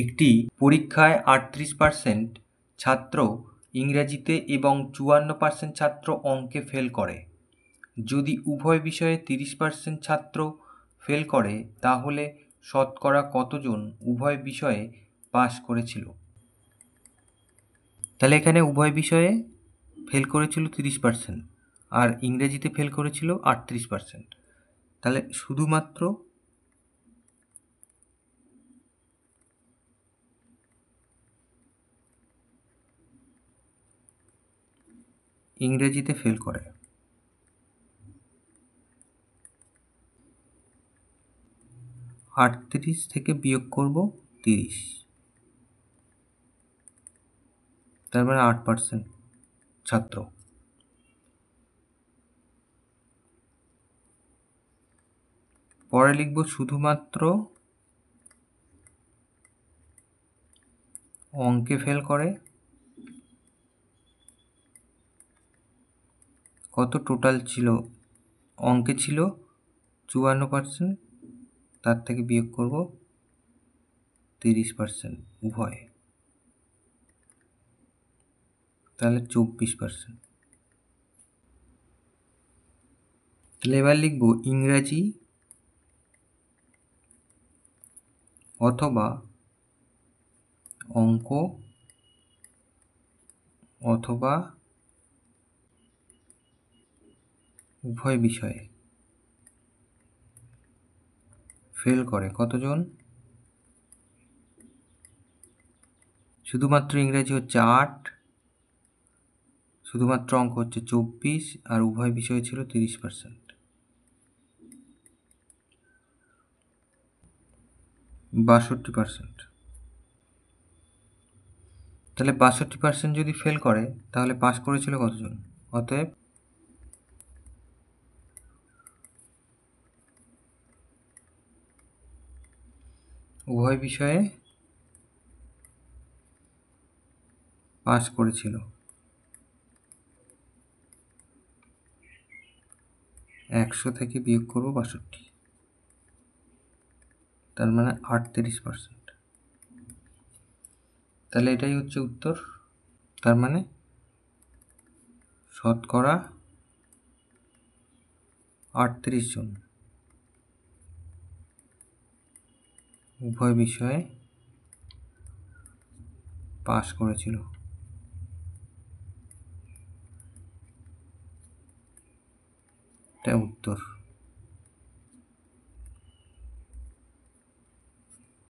একটি পরীক্ষায় 38% ছাত্র ইংরেজিতে এবং 54% ছাত্র অঙ্কে ফেল করে। যদি উভয় বিষয়ে 30% ছাত্র ফেল করে তাহলে শতকরা কতজন উভয় বিষয়ে পাস করেছিল? তাহলে এখানে উভয় বিষয়ে ফেল করেছিল 30% আর ইংরেজিতে ফেল করেছিল 38%। তাহলে শুধুমাত্র ইংরেজিতে ফেল করে। আটত্রিশ থেকে বিয়োগ করব 30, তার মানে 8% ছাত্র। পরে লিখব শুধুমাত্র অঙ্কে ফেল করে কত টোটাল ছিল, অঙ্কে ছিল 54%, তার থেকে বিয়োগ করব 30% উভয়, তাহলে 24%। তাহলে এবার লিখব ইংরাজি অথবা অঙ্ক অথবা উভয় বিষয়ে ফেল করে কতজন? শুধুমাত্র ইংরেজি হচ্ছে 8, শুধুমাত্র অঙ্ক হচ্ছে 24 আর উভয় বিষয় ছিল 30%। 62%। তাহলে 62% যদি ফেল করে তাহলে পাস করেছিল কতজন? অতএব উভয় বিষয়ে পাস করেছিল 100 থেকে বিয়োগ করব 62, তার মানে 38%। তাহলে এটাই হচ্ছে উত্তর। তার মানে শতকরা 38 জন উভয় বিষয়ে পাস করেছিল। এটা উত্তর।